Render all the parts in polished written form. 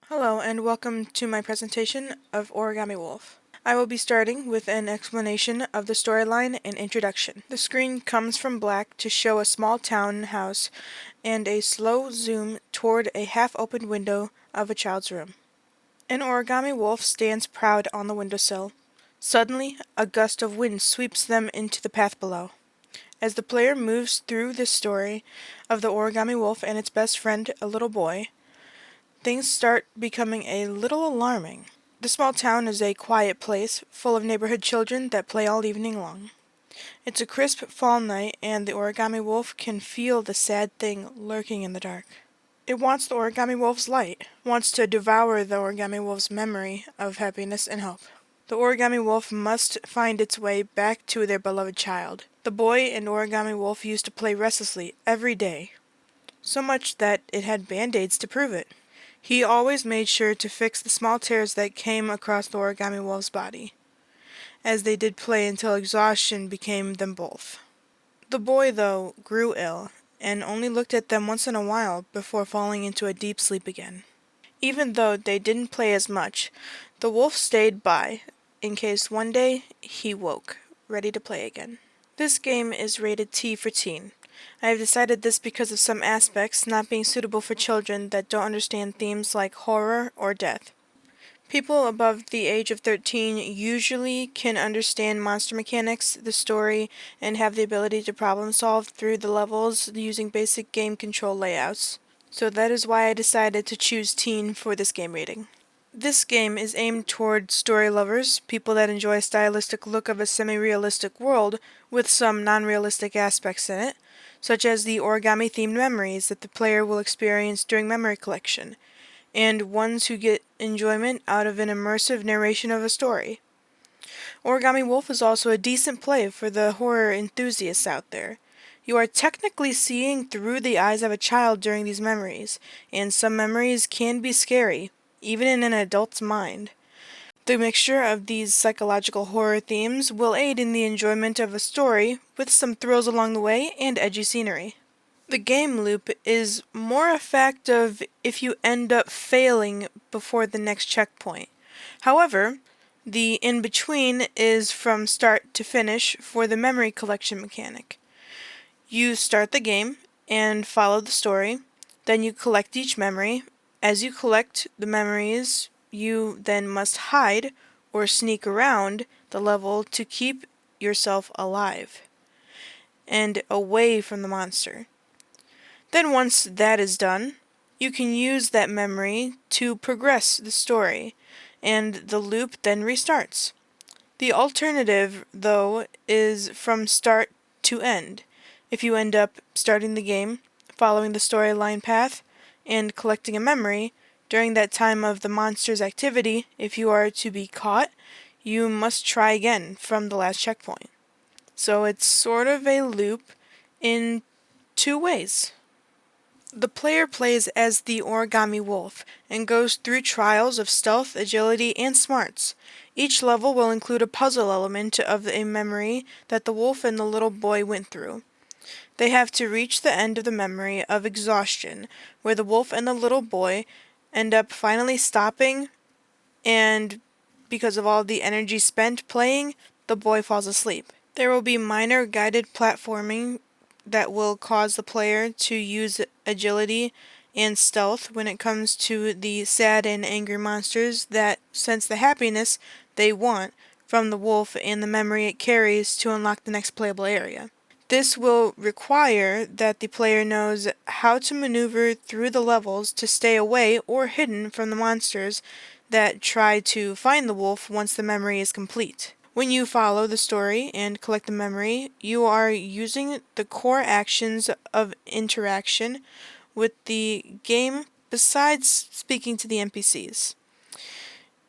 Hello and welcome to my presentation of Origami Wolf. I will be starting with an explanation of the storyline and introduction. The screen comes from black to show a small townhouse and a slow zoom toward a half-opened window of a child's room. An origami wolf stands proud on the windowsill. Suddenly, a gust of wind sweeps them into the path below. As the player moves through this story of the origami wolf and its best friend, a little boy, things start becoming a little alarming. The small town is a quiet place, full of neighborhood children that play all evening long. It's a crisp fall night, and the origami wolf can feel the sad thing lurking in the dark. It wants the origami wolf's light, wants to devour the origami wolf's memory of happiness and hope. The origami wolf must find its way back to their beloved child. The boy and origami wolf used to play restlessly every day, so much that it had band-aids to prove it. He always made sure to fix the small tears that came across the origami wolf's body, as they did play until exhaustion became them both. The boy, though, grew ill, and only looked at them once in a while before falling into a deep sleep again. Even though they didn't play as much, the wolf stayed by, in case one day he woke, ready to play again. This game is rated T for teen. I have decided this because of some aspects not being suitable for children that don't understand themes like horror or death. People above the age of 13 usually can understand monster mechanics, the story, and have the ability to problem solve through the levels using basic game control layouts. So that is why I decided to choose teen for this game rating. This game is aimed toward story lovers, people that enjoy a stylistic look of a semi-realistic world with some non-realistic aspects in it, such as the origami-themed memories that the player will experience during memory collection, and ones who get enjoyment out of an immersive narration of a story. Origami Wolf is also a decent play for the horror enthusiasts out there. You are technically seeing through the eyes of a child during these memories, and some memories can be scary, even in an adult's mind. The mixture of these psychological horror themes will aid in the enjoyment of a story, with some thrills along the way and edgy scenery. The game loop is more a fact of if you end up failing before the next checkpoint. However, the in-between is from start to finish for the memory collection mechanic. You start the game and follow the story, then you collect each memory. As you collect the memories, you then must hide or sneak around the level to keep yourself alive and away from the monster. Then once that is done, you can use that memory to progress the story, and the loop then restarts. The alternative, though, is from start to end. If you end up starting the game, following the storyline path, and collecting a memory, during that time of the monster's activity, if you are to be caught, you must try again from the last checkpoint. So it's sort of a loop in two ways. The player plays as the origami wolf and goes through trials of stealth, agility, and smarts. Each level will include a puzzle element of a memory that the wolf and the little boy went through. They have to reach the end of the memory of exhaustion, where the wolf and the little boy end up finally stopping, and because of all the energy spent playing, the boy falls asleep. There will be minor guided platforming that will cause the player to use agility and stealth when it comes to the sad and angry monsters that sense the happiness they want from the wolf and the memory it carries to unlock the next playable area. This will require that the player knows how to maneuver through the levels to stay away or hidden from the monsters that try to find the wolf once the memory is complete. When you follow the story and collect the memory, you are using the core actions of interaction with the game besides speaking to the NPCs.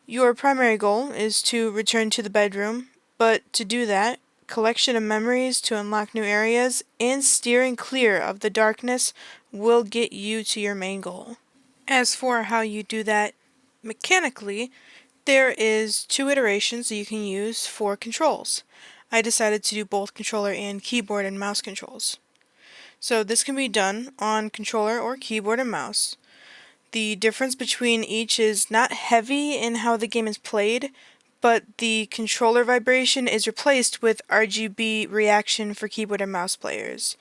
Your primary goal is to return to the bedroom, but to do that, collection of memories to unlock new areas and steering clear of the darkness will get you to your main goal. As for how you do that mechanically, there is two iterations that you can use for controls. I decided to do both controller and keyboard and mouse controls. So this can be done on controller or keyboard and mouse. The difference between each is not heavy in how the game is played, but the controller vibration is replaced with RGB reaction for keyboard and mouse players.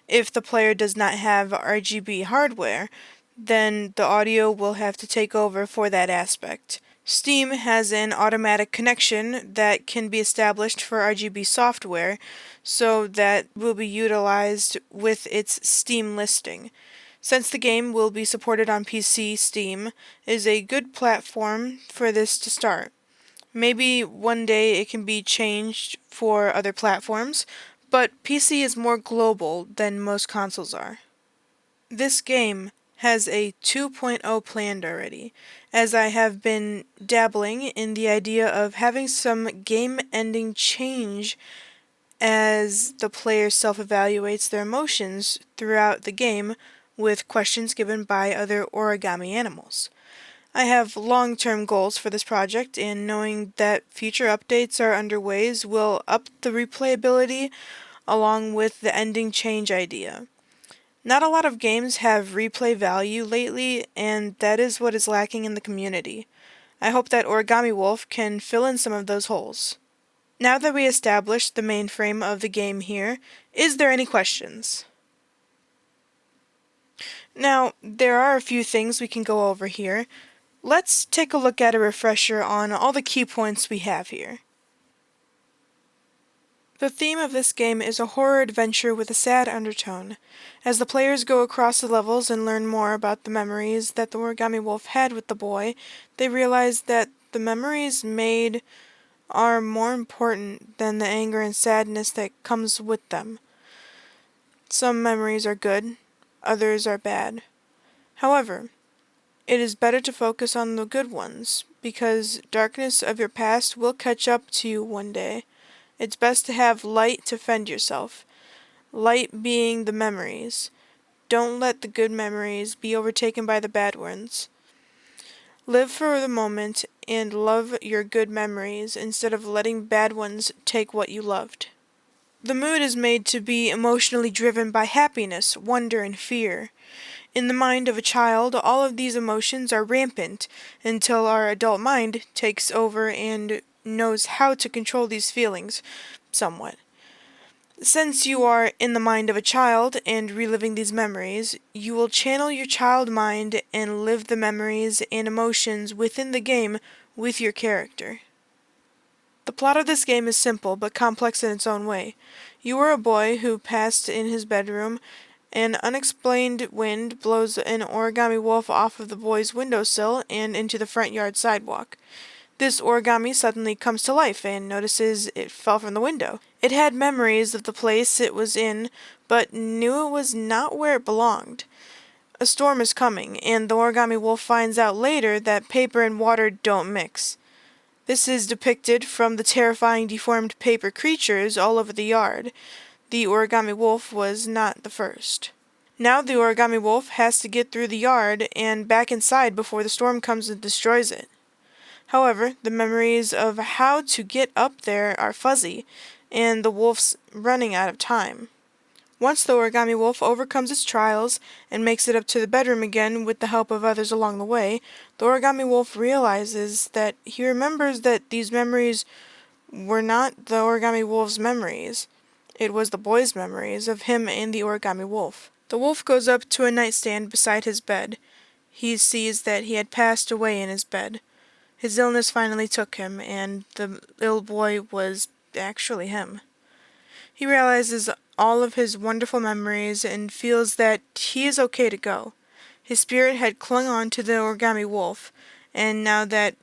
If the player does not have RGB hardware, then the audio will have to take over for that aspect. Steam has an automatic connection that can be established for RGB software, so that will be utilized with its Steam listing. Since the game will be supported on PC, Steam is a good platform for this to start. Maybe one day it can be changed for other platforms, but PC is more global than most consoles are. This game has a 2.0 planned already, as I have been dabbling in the idea of having some game ending change as the player self-evaluates their emotions throughout the game with questions given by other origami animals. I have long-term goals for this project, and knowing that future updates are underway will up the replayability along with the ending change idea. Not a lot of games have replay value lately, and that is what is lacking in the community. I hope that Origami Wolf can fill in some of those holes. Now that we established the main frame of the game here, is there any questions? Now, there are a few things we can go over here. Let's take a look at a refresher on all the key points we have here. The theme of this game is a horror adventure with a sad undertone. As the players go across the levels and learn more about the memories that the Origami Wolf had with the boy, they realize that the memories made are more important than the anger and sadness that comes with them. Some memories are good, others are bad. However, it is better to focus on the good ones, because darkness of your past will catch up to you one day. It's best to have light to fend yourself. Light being the memories. Don't let the good memories be overtaken by the bad ones. Live for the moment and love your good memories instead of letting bad ones take what you loved. The mood is made to be emotionally driven by happiness, wonder, and fear. In the mind of a child, all of these emotions are rampant until our adult mind takes over and knows how to control these feelings somewhat. Since you are in the mind of a child and reliving these memories, you will channel your child mind and live the memories and emotions within the game with your character. The plot of this game is simple but complex in its own way. You are a boy who passed in his bedroom. An unexplained wind blows an origami wolf off of the boy's windowsill and into the front yard sidewalk. This origami suddenly comes to life and notices it fell from the window. It had memories of the place it was in, but knew it was not where it belonged. A storm is coming, and the origami wolf finds out later that paper and water don't mix. This is depicted from the terrifying deformed paper creatures all over the yard. The origami wolf was not the first. Now the origami wolf has to get through the yard and back inside before the storm comes and destroys it. However, the memories of how to get up there are fuzzy, and the wolf's running out of time. Once the origami wolf overcomes its trials and makes it up to the bedroom again with the help of others along the way, the origami wolf realizes that he remembers that these memories were not the origami wolf's memories. It was the boy's memories of him and the origami wolf. The wolf goes up to a nightstand beside his bed. He sees that he had passed away in his bed. His illness finally took him, and the ill boy was actually him. He realizes all of his wonderful memories and feels that he is okay to go. His spirit had clung on to the origami wolf, and now that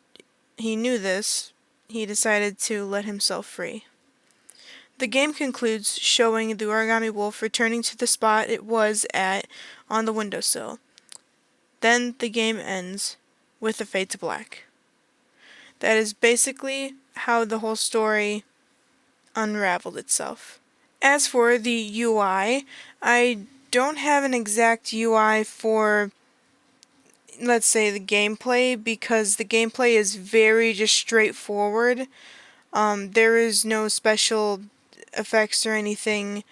he knew this, he decided to let himself free. The game concludes showing the origami wolf returning to the spot it was at on the windowsill. Then the game ends with a fade to black. That is basically how the whole story unraveled itself. As for the UI, I don't have an exact UI for, let's say, the gameplay, because the gameplay is very just straightforward. There is no special effects or anything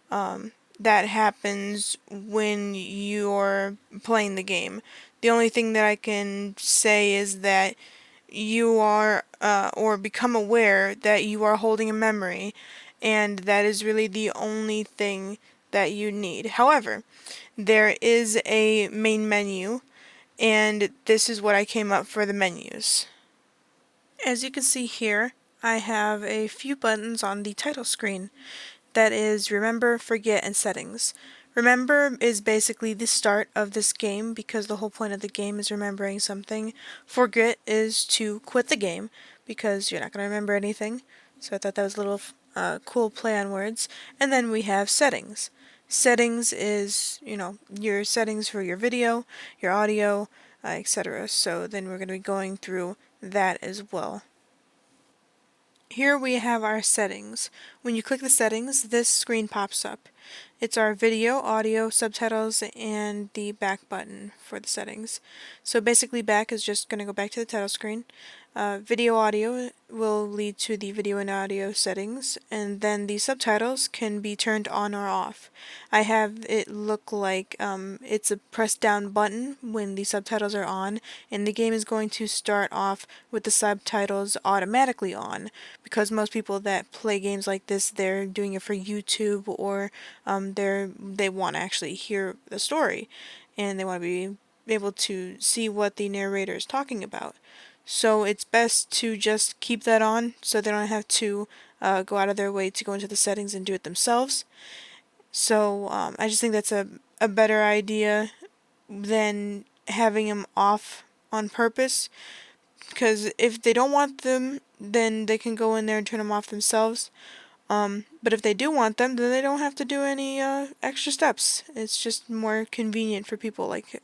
that happens when you're playing the game. The only thing that I can say is that you are, or become aware that you are holding a memory, and that is really the only thing that you need. However, there is a main menu, and this is what I came up for the menus. As you can see here, I have a few buttons on the title screen. That is Remember, Forget, and Settings. Remember is basically the start of this game because the whole point of the game is remembering something. Forget is to quit the game because you're not going to remember anything. So I thought that was a little cool play on words. And then we have Settings. Settings is, your settings for your video, your audio, etc. So then we're going to be going through that as well. Here we have our settings. When you click the settings, this screen pops up. It's our video, audio, subtitles, and the back button for the settings. So basically back is just going to go back to the title screen. Video audio will lead to the video and audio settings, and then the subtitles can be turned on or off. I have it look like it's a press down button when the subtitles are on, and the game is going to start off with the subtitles automatically on, because most people that play games like this, they're doing it for YouTube, or they want to actually hear the story, and they want to be able to see what the narrator is talking about. So it's best to just keep that on so they don't have to go out of their way to go into the settings and do it themselves. So I just think that's a better idea than having them off on purpose, because if they don't want them, then they can go in there and turn them off themselves. But if they do want them, then they don't have to do any extra steps. It's just more convenient for people like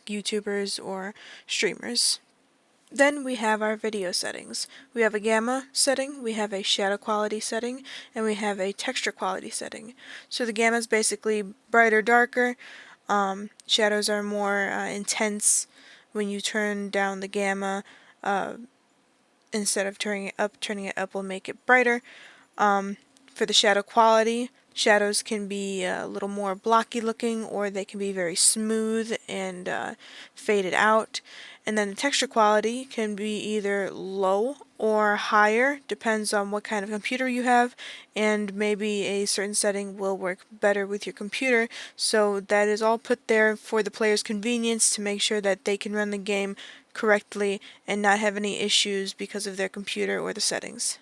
YouTubers or streamers. Then we have our video settings. We have a gamma setting, we have a shadow quality setting, and we have a texture quality setting. So the gamma is basically brighter, darker. Shadows are more intense. When you turn down the gamma, instead of turning it up will make it brighter. For the shadow quality, shadows can be a little more blocky looking, or they can be very smooth and faded out. And then the texture quality can be either low or higher, depends on what kind of computer you have, and maybe a certain setting will work better with your computer. So that is all put there for the player's convenience to make sure that they can run the game correctly and not have any issues because of their computer or the settings.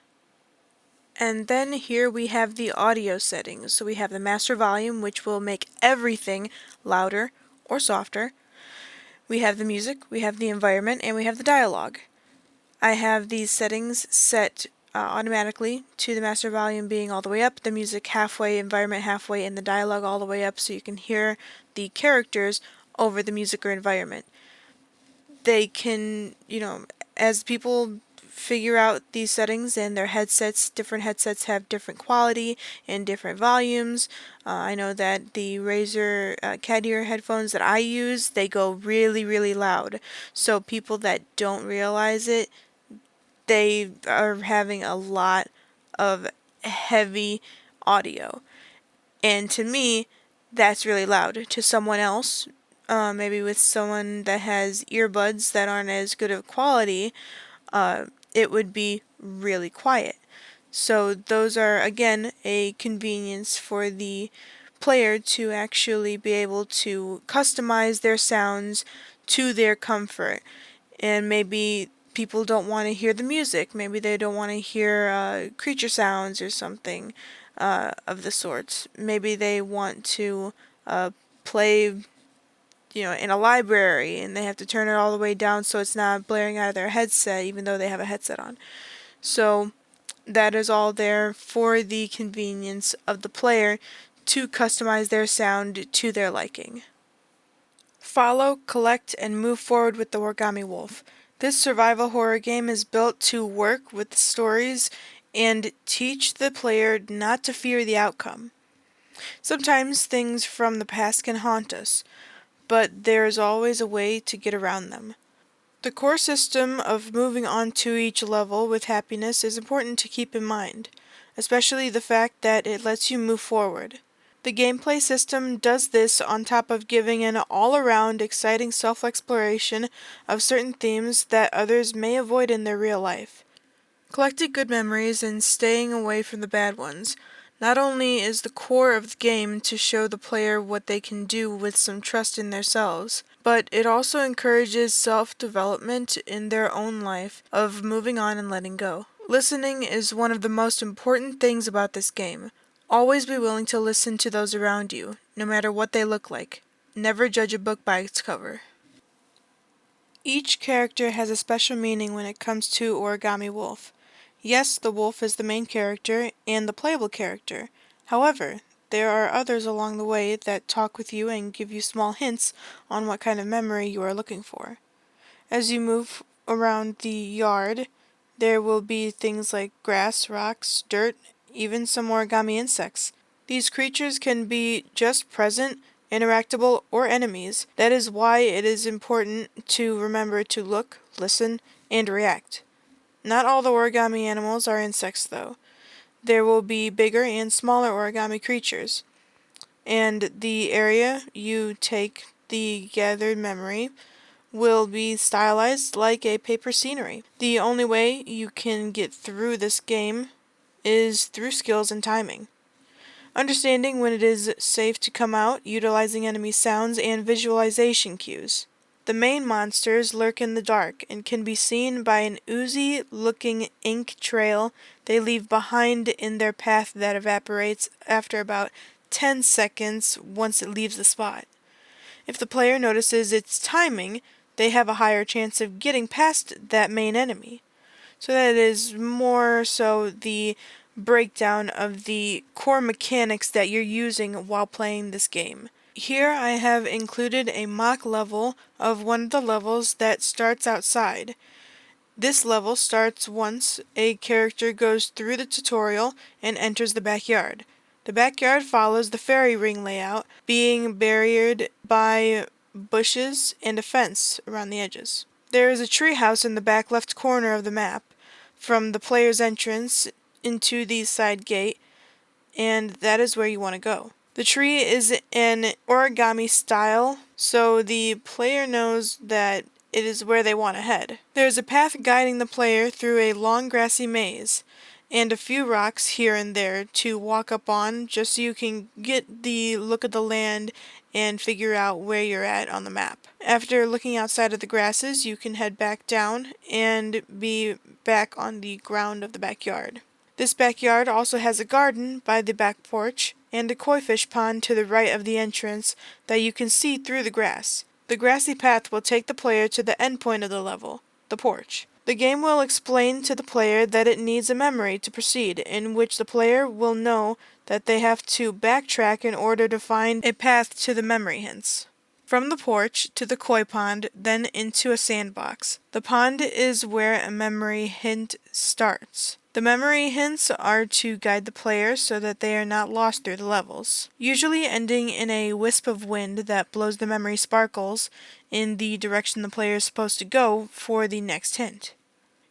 And then here we have the audio settings. So we have the master volume, which will make everything louder or softer. We have the music, we have the environment, and we have the dialogue. I have these settings set automatically to the master volume being all the way up, the music halfway, environment halfway, and the dialogue all the way up so you can hear the characters over the music or environment. They can, as people figure out these settings and their headsets, different headsets have different quality and different volumes. I know that the Razer cat ear headphones that I use, they go really, really loud. So people that don't realize it, they are having a lot of heavy audio. And to me, that's really loud. To someone else, maybe with someone that has earbuds that aren't as good of quality, it would be really quiet. So those are, again, a convenience for the player to actually be able to customize their sounds to their comfort. And maybe people don't want to hear the music. Maybe they don't want to hear creature sounds or something of the sorts. Maybe they want to play in a library and they have to turn it all the way down so it's not blaring out of their headset even though they have a headset on. So that is all there for the convenience of the player to customize their sound to their liking. Follow, collect, and move forward with the Origami Wolf. This survival horror game is built to work with the stories and teach the player not to fear the outcome. Sometimes things from the past can haunt us, but there is always a way to get around them. The core system of moving on to each level with happiness is important to keep in mind, especially the fact that it lets you move forward. The gameplay system does this on top of giving an all-around exciting self-exploration of certain themes that others may avoid in their real life. Collecting good memories and staying away from the bad ones not only is the core of the game to show the player what they can do with some trust in themselves, but it also encourages self-development in their own life of moving on and letting go. Listening is one of the most important things about this game. Always be willing to listen to those around you, no matter what they look like. Never judge a book by its cover. Each character has a special meaning when it comes to Origami Wolf. Yes, the wolf is the main character and the playable character. However, there are others along the way that talk with you and give you small hints on what kind of memory you are looking for. As you move around the yard, there will be things like grass, rocks, dirt, even some origami insects. These creatures can be just present, interactable, or enemies. That is why it is important to remember to look, listen, and react. Not all the origami animals are insects, though. There will be bigger and smaller origami creatures. And the area you take the gathered memory will be stylized like a paper scenery. The only way you can get through this game is through skills and timing. Understanding when it is safe to come out, utilizing enemy sounds and visualization cues. The main monsters lurk in the dark and can be seen by an oozy-looking ink trail they leave behind in their path that evaporates after about 10 seconds once it leaves the spot. If the player notices its timing, they have a higher chance of getting past that main enemy. So that is more so the breakdown of the core mechanics that you're using while playing this game. Here I have included a mock level of one of the levels that starts outside. This level starts once a character goes through the tutorial and enters the backyard. The backyard follows the fairy ring layout, being barriered by bushes and a fence around the edges. There is a treehouse in the back left corner of the map from the player's entrance into the side gate, and that is where you want to go. The tree is an origami style, so the player knows that it is where they want to head. There is a path guiding the player through a long grassy maze, and a few rocks here and there to walk up on just so you can get the look of the land and figure out where you're at on the map. After looking outside of the grasses, you can head back down and be back on the ground of the backyard. This backyard also has a garden by the back porch and a koi fish pond to the right of the entrance that you can see through the grass. The grassy path will take the player to the end point of the level, the porch. The game will explain to the player that it needs a memory to proceed, in which the player will know that they have to backtrack in order to find a path to the memory hints. From the porch to the koi pond, then into a sandbox. The pond is where a memory hint starts. The memory hints are to guide the player so that they are not lost through the levels, usually ending in a wisp of wind that blows the memory sparkles in the direction the player is supposed to go for the next hint.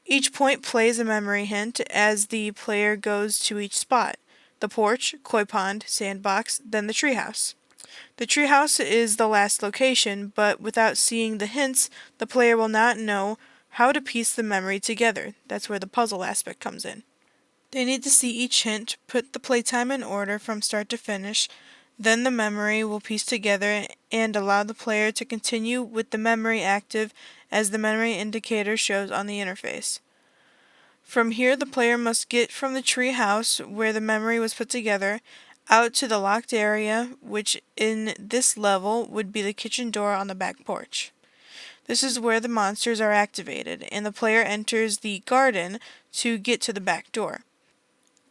Each point plays a memory hint as the player goes to each spot: the porch, koi pond, sandbox, then the treehouse. The treehouse is the last location, but without seeing the hints, the player will not know how to piece the memory together. That's where the puzzle aspect comes in. They need to see each hint, put the playtime in order from start to finish, then the memory will piece together and allow the player to continue with the memory active as the memory indicator shows on the interface. From here, the player must get from the tree house where the memory was put together out to the locked area, which in this level would be the kitchen door on the back porch. This is where the monsters are activated, and the player enters the garden to get to the back door.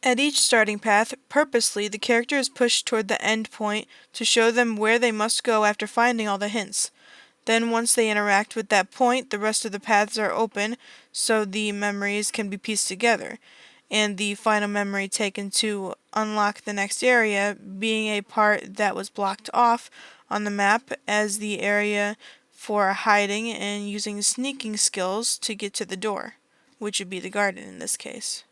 At each starting path, purposely, the character is pushed toward the end point to show them where they must go after finding all the hints. Then once they interact with that point, the rest of the paths are open so the memories can be pieced together, and the final memory taken to unlock the next area being a part that was blocked off on the map as the area for hiding and using sneaking skills to get to the door, which would be the garden in this case.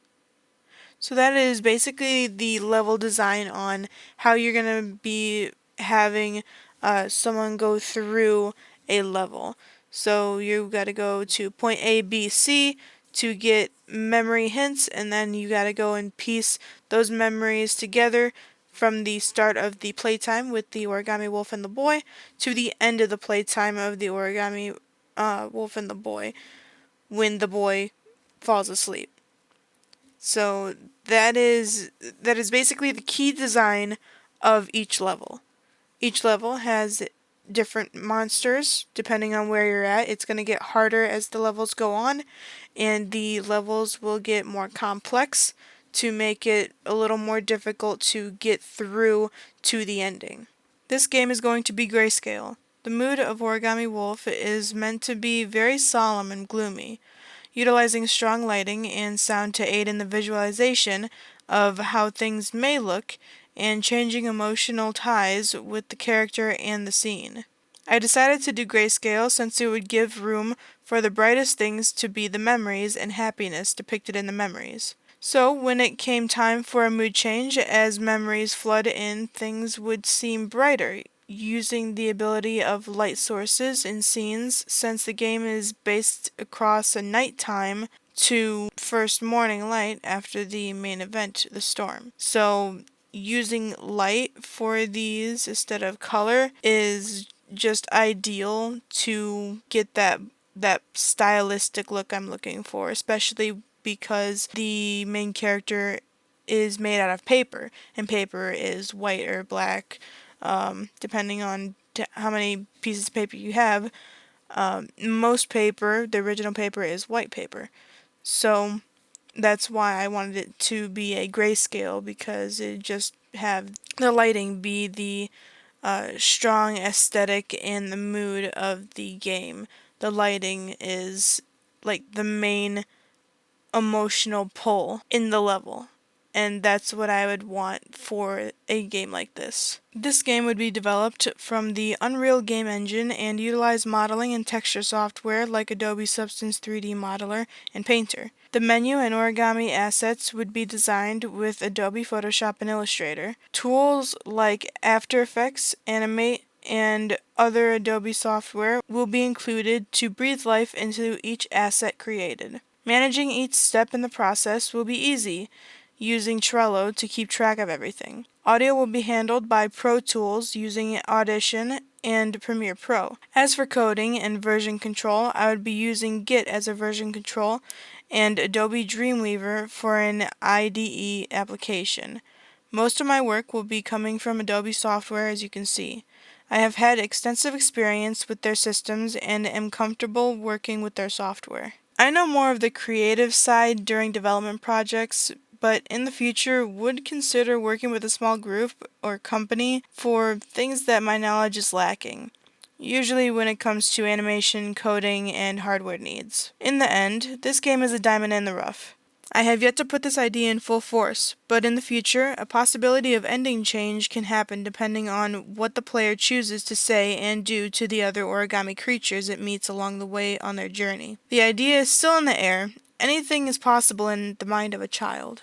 So that is basically the level design on how you're going to be having someone go through a level. So you've got to go to point A, B, C to get memory hints, and then you got to go and piece those memories together from the start of the playtime with the Origami Wolf and the boy to the end of the playtime of the Origami Wolf and the boy when the boy falls asleep. So that is basically the key design of each level. Each level has different monsters depending on where you're at. It's going to get harder as the levels go on, and the levels will get more complex to make it a little more difficult to get through to the ending. This game is going to be grayscale. The mood of Origami Wolf is meant to be very solemn and gloomy, utilizing strong lighting and sound to aid in the visualization of how things may look and changing emotional ties with the character and the scene. I decided to do grayscale since it would give room for the brightest things to be the memories and happiness depicted in the memories. So, when it came time for a mood change, as memories flood in, things would seem brighter, using the ability of light sources in scenes since the game is based across a nighttime to first morning light after the main event, the storm. So, using light for these instead of color is just ideal to get that stylistic look I'm looking for, especially because the main character is made out of paper, and paper is white or black, depending on how many pieces of paper you have. Most paper, the original paper, is white paper. So that's why I wanted it to be a grayscale, because it just have the lighting be the strong aesthetic and the mood of the game. The lighting is like the main emotional pull in the level, and that's what I would want for a game like this. This game would be developed from the Unreal game engine and utilize modeling and texture software like Adobe Substance 3D Modeler and Painter. The menu and origami assets would be designed with Adobe Photoshop and Illustrator. Tools like After Effects, Animate, and other Adobe software will be included to breathe life into each asset created. Managing each step in the process will be easy, using Trello to keep track of everything. Audio will be handled by Pro Tools using Audition and Premiere Pro. As for coding and version control, I would be using Git as a version control and Adobe Dreamweaver for an IDE application. Most of my work will be coming from Adobe software, as you can see. I have had extensive experience with their systems and am comfortable working with their software. I know more of the creative side during development projects, but in the future would consider working with a small group or company for things that my knowledge is lacking, usually when it comes to animation, coding, and hardware needs. In the end, this game is a diamond in the rough. I have yet to put this idea in full force, but in the future, a possibility of ending change can happen depending on what the player chooses to say and do to the other origami creatures it meets along the way on their journey. The idea is still in the air. Anything is possible in the mind of a child.